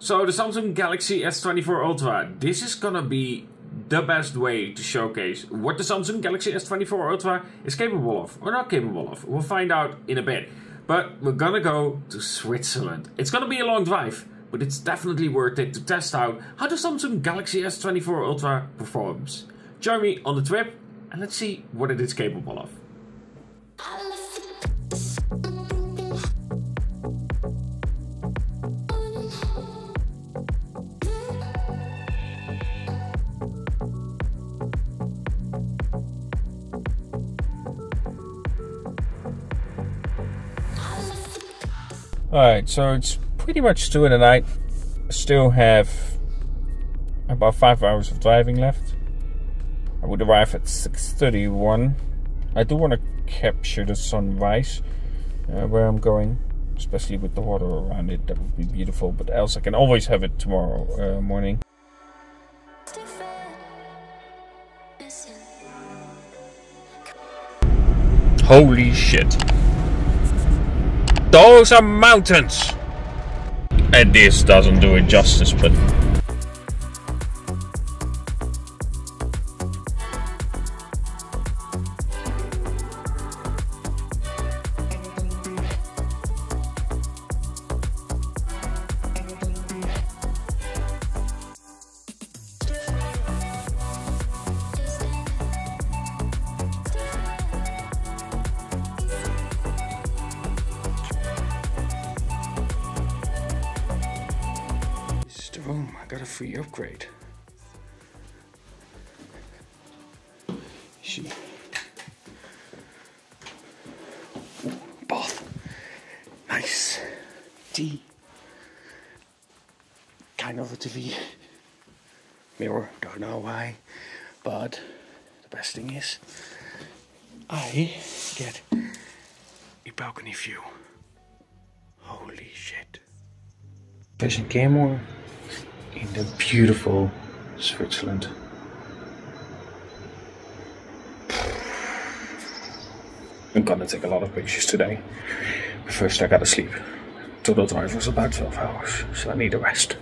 So the Samsung Galaxy S24 Ultra, this is gonna be the best way to showcase what the Samsung Galaxy S24 Ultra is capable of, or not capable of. We'll find out in a bit. But we're gonna go to Switzerland. It's gonna be a long drive, but it's definitely worth it to test out how the Samsung Galaxy S24 Ultra performs. Join me on the trip and let's see what it is capable of. Alright, so it's pretty much 2 in the night. Still have about 5 hours of driving left. I would arrive at 6:31. I do want to capture the sunrise where I'm going, especially with the water around it. That would be beautiful, but else I can always have it tomorrow morning. Holy shit. Those are mountains! And this doesn't do it justice, but... room, I got a free upgrade. See, bath, nice tea, kind of a TV mirror. Don't know why, but the best thing is I get a balcony view. Holy shit! Vision camera in the beautiful Switzerland. I'm gonna take a lot of pictures today, but first I gotta sleep. Total drive was about 12 hours, so I need a rest.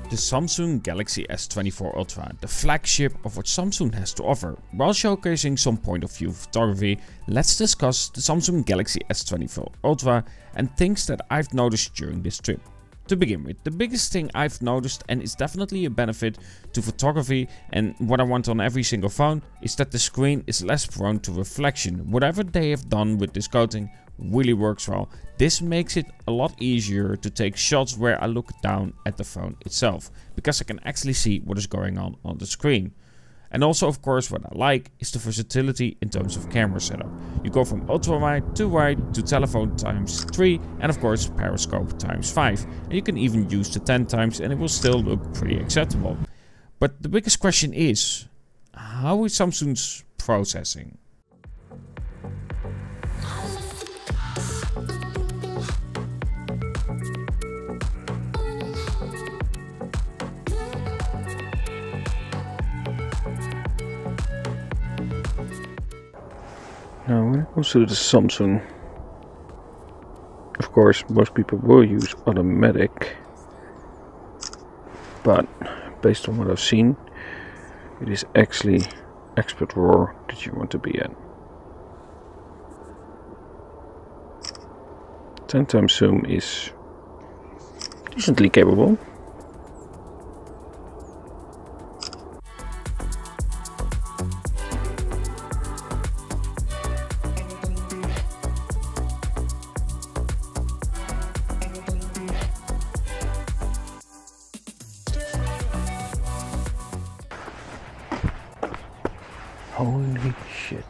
The Samsung Galaxy S24 Ultra, the flagship of what Samsung has to offer. While showcasing some point of view photography, let's discuss the Samsung Galaxy S24 Ultra and things that I've noticed during this trip. To begin with, the biggest thing I've noticed, and it's definitely a benefit to photography and what I want on every single phone, is that the screen is less prone to reflection. Whatever they have done with this coating really works well. This makes it a lot easier to take shots where I look down at the phone itself, because I can actually see what is going on the screen. And also, of course, what I like is the versatility in terms of camera setup. You go from ultra wide to telephone times 3 and of course periscope times 5. And you can even use the 10 times and it will still look pretty acceptable. But the biggest question is, how is Samsung's processing? Now, when it comes to the Samsung, of course, most people will use automatic, but based on what I've seen, it is actually expert RAW that you want to be at. 10 times zoom is decently capable. Holy shit.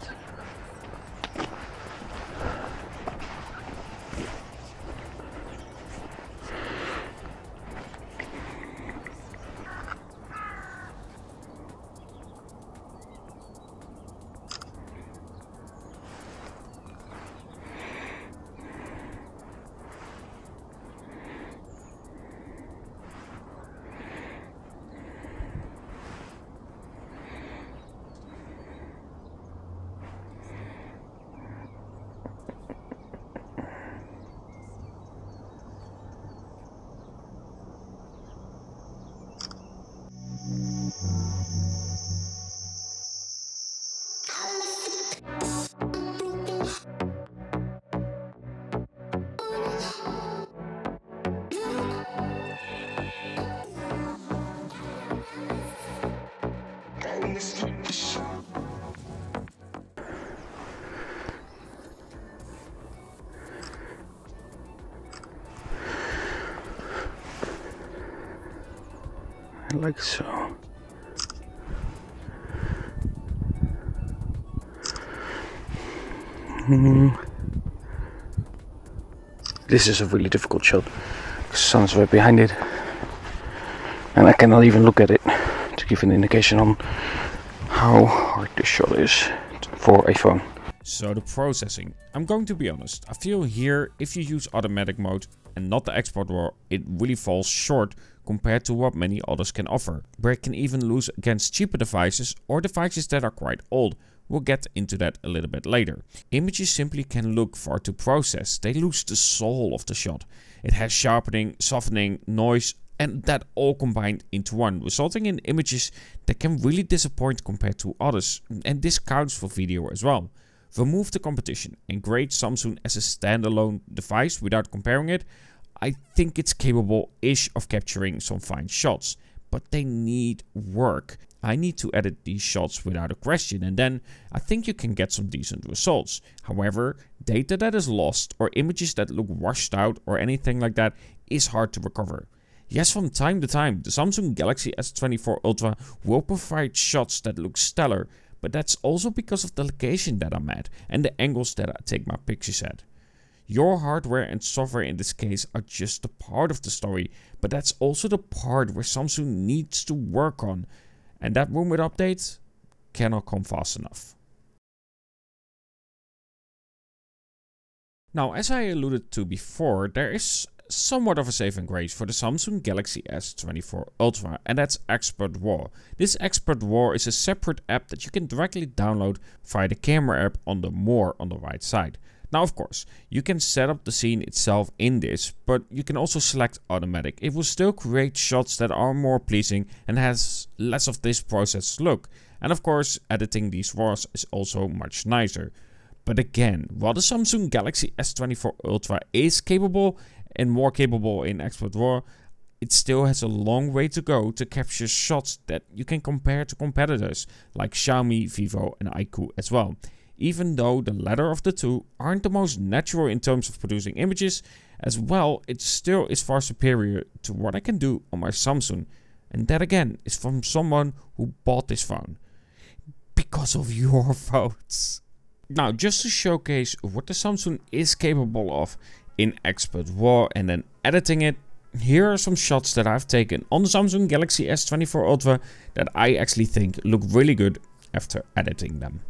Like so. This is a really difficult shot. The sun's right behind it, and I cannot even look at it to give an indication on how hard this shot is for a phone. So the processing. I'm going to be honest. I feel here, if you use automatic mode and not the export RAW, it really falls short compared to what many others can offer, where it can even lose against cheaper devices or devices that are quite old. We'll get into that a little bit later. Images simply can look far too processed. They lose the soul of the shot. It has sharpening, softening, noise, and that all combined into one, resulting in images that can really disappoint compared to others. And this counts for video as well. Remove the competition and grade Samsung as a standalone device without comparing it. I think it's capable-ish of capturing some fine shots, but they need work. I need to edit these shots without a question, and then I think you can get some decent results. However, data that is lost or images that look washed out or anything like that is hard to recover. Yes, from time to time, the Samsung Galaxy S24 Ultra will provide shots that look stellar, but that's also because of the location that I'm at and the angles that I take my pictures at. Your hardware and software in this case are just a part of the story, but that's also the part where Samsung needs to work on, and that rumored update cannot come fast enough. Now, as I alluded to before, there is somewhat of a saving grace for the Samsung Galaxy S24 Ultra, and that's Expert RAW. This Expert RAW is a separate app that you can directly download via the camera app on the More on the right side. Now, of course, you can set up the scene itself in this, but you can also select automatic. It will still create shots that are more pleasing and has less of this processed look. And of course, editing these RAWs is also much nicer. But again, while the Samsung Galaxy S24 Ultra is capable and more capable in Expert RAW, it still has a long way to go to capture shots that you can compare to competitors like Xiaomi, Vivo and iQOO as well. Even though the latter of the two aren't the most natural in terms of producing images, as well, it still is far superior to what I can do on my Samsung. And that again is from someone who bought this phone. Because of your votes. Now, just to showcase what the Samsung is capable of in Expert RAW and then editing it, here are some shots that I've taken on the Samsung Galaxy S24 Ultra that I actually think look really good after editing them.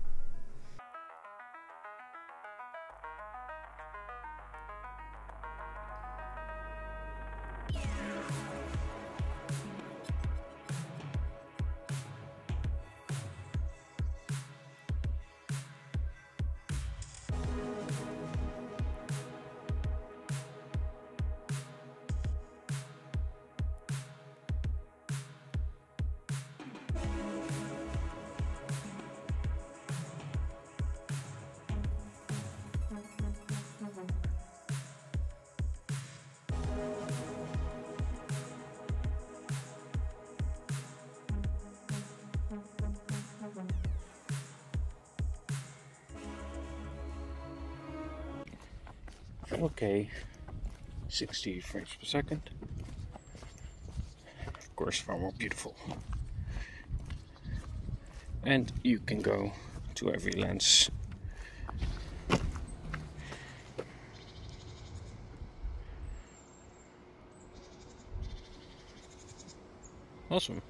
Okay, 60 frames per second. Of course, far more beautiful. And you can go to every lens. Awesome.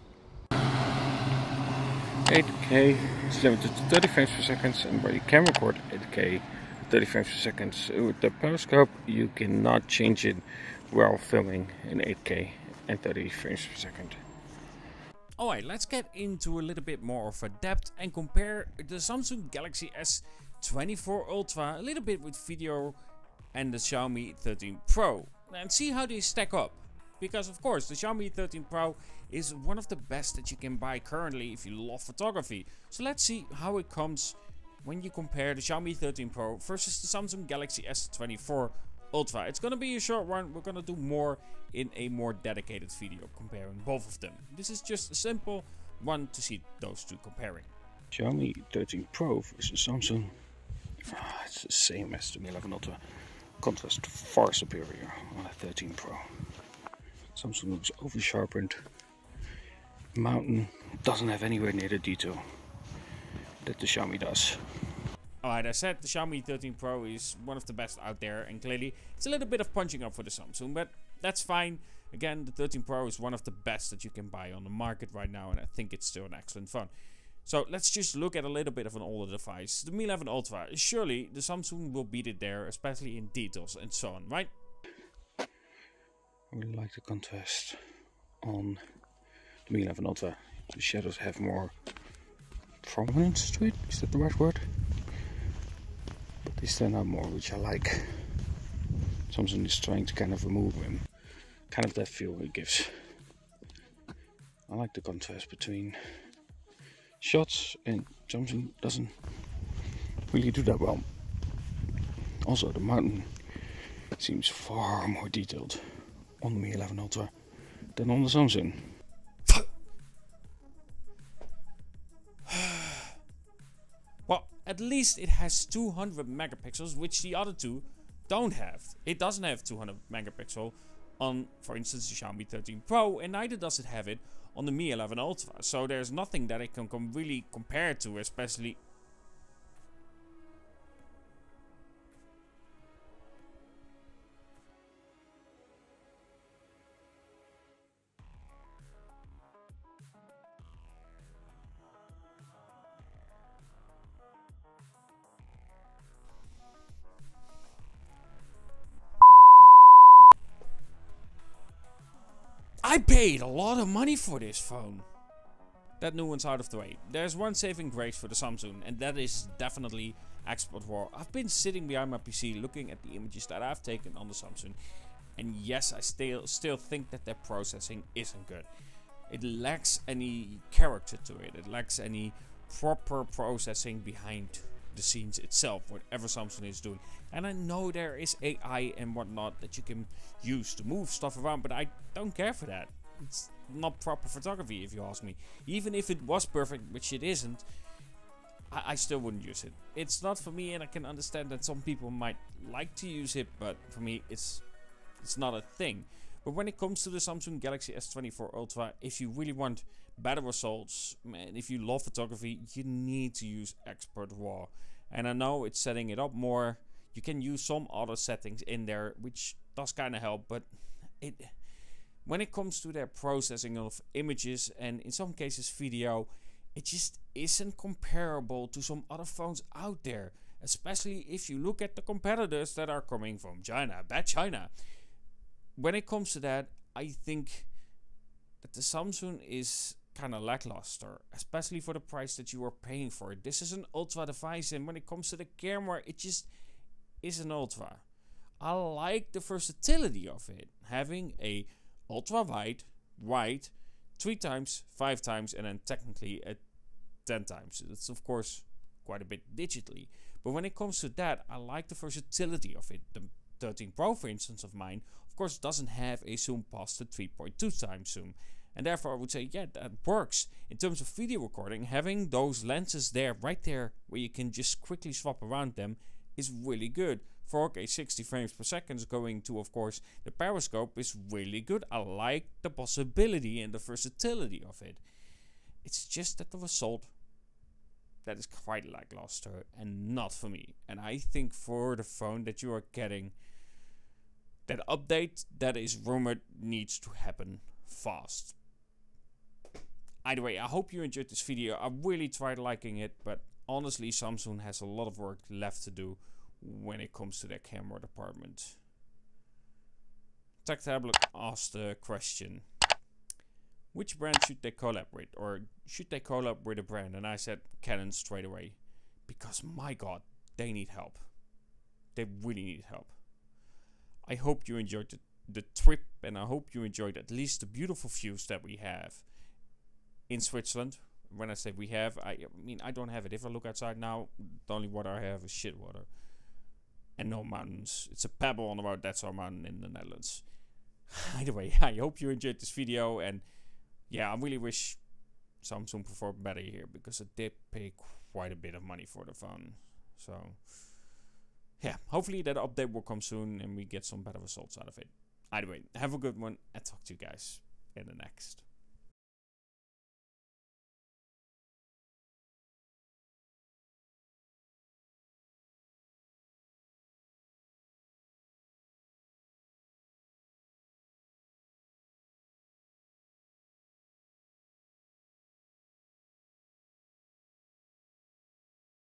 8K is limited to 30 frames per second, and while you can record 8K 30 frames per second with the periscope, you cannot change it while filming in 8K and 30 frames per second. Alright, let's get into a little bit more of a depth and compare the Samsung Galaxy S24 Ultra a little bit with video and the Xiaomi 13 Pro and see how they stack up. Because of course the Xiaomi 13 Pro is one of the best that you can buy currently if you love photography. So let's see how it comes when you compare the Xiaomi 13 Pro versus the Samsung Galaxy S24 Ultra. It's gonna be a short one. We're gonna do more in a more dedicated video comparing both of them. This is just a simple one to see those two comparing. Xiaomi 13 Pro versus Samsung. It's the same as the Mi 11 Ultra. Contrast far superior on the 13 Pro. Samsung looks over sharpened. Mountain doesn't have anywhere near the detail that the Xiaomi does. Alright, I said the Xiaomi 13 Pro is one of the best out there, and clearly it's a little bit of punching up for the Samsung, but that's fine. Again, the 13 Pro is one of the best that you can buy on the market right now, and I think it's still an excellent phone. So let's just look at a little bit of an older device. The Mi 11 Ultra. Surely the Samsung will beat it there, especially in details and so on, right? I really like the contrast on the Mi 11 Ultra. The shadows have more prominence to it, is that the right word? But they stand out more, which I like. Samsung is trying to kind of remove them. Kind of that feel it gives. I like the contrast between shots, and Samsung doesn't really do that well. Also, the mountain seems far more detailed on the Mi 11 Ultra than on the Samsung. Well, at least it has 200 megapixels, which the other two don't have. It doesn't have 200 megapixel on, for instance, the Xiaomi 13 Pro, and neither does it have it on the Mi 11 Ultra. So there's nothing that it can really compare to, especially. I paid a lot of money for this phone. That nuance out of the way. There's one saving grace for the Samsung, and that is definitely export RAW. I've been sitting behind my PC looking at the images that I've taken on the Samsung, and yes, I still think that their processing isn't good. It lacks any character to it. It lacks any proper processing behind the scenes itself, whatever Samsung is doing. And I know there is AI and whatnot that you can use to move stuff around, but I don't care for that. It's not proper photography, if you ask me. Even if it was perfect, which it isn't, I still wouldn't use it. It's not for me, and I can understand that some people might like to use it, but for me it's not a thing. But when it comes to the Samsung Galaxy S24 Ultra, if you really want better results, and if you love photography, you need to use export RAW. And I know it's setting it up more. You can use some other settings in there, which does kind of help, but when it comes to their processing of images and in some cases video, it just isn't comparable to some other phones out there. Especially if you look at the competitors that are coming from China, bad China. When it comes to that, I think that the Samsung is kind of lackluster, especially for the price that you are paying for it. This is an Ultra device, and when it comes to the camera, it just is an Ultra. I like the versatility of it, having a ultra wide, 3 times, 5 times, and then technically at 10 times. It's of course quite a bit digitally, but when it comes to that, I like the versatility of it. The 13 Pro, for instance, of mine, of course, doesn't have a zoom past the 3.2 times zoom, and therefore I would say, yeah, that works. In terms of video recording, having those lenses there, right there, where you can just quickly swap around them, is really good. 4K 60 frames per second going to, of course, the periscope is really good. I like the possibility and the versatility of it. It's just that the result, that is quite lackluster and not for me. And I think for the phone that you are getting, that update that is rumored needs to happen fast. Either way, I hope you enjoyed this video. I really tried liking it, but honestly, Samsung has a lot of work left to do when it comes to their camera department. Tech Tablet asked the question, which brand should they collab with, or should they collab with a brand? And I said Canon straight away, because my god, they need help. They really need help. I hope you enjoyed the trip, and I hope you enjoyed at least the beautiful views that we have in Switzerland. When I say we have, I mean I don't have it. If I look outside now, the only water I have is shit water. And no mountains. It's a pebble on the road, that's our mountain in the Netherlands. Either way, I hope you enjoyed this video, and yeah, I really wish Samsung performed better here because I did pay quite a bit of money for the phone. So yeah, hopefully that update will come soon and we get some better results out of it. Anyway, have a good one and talk to you guys in the next.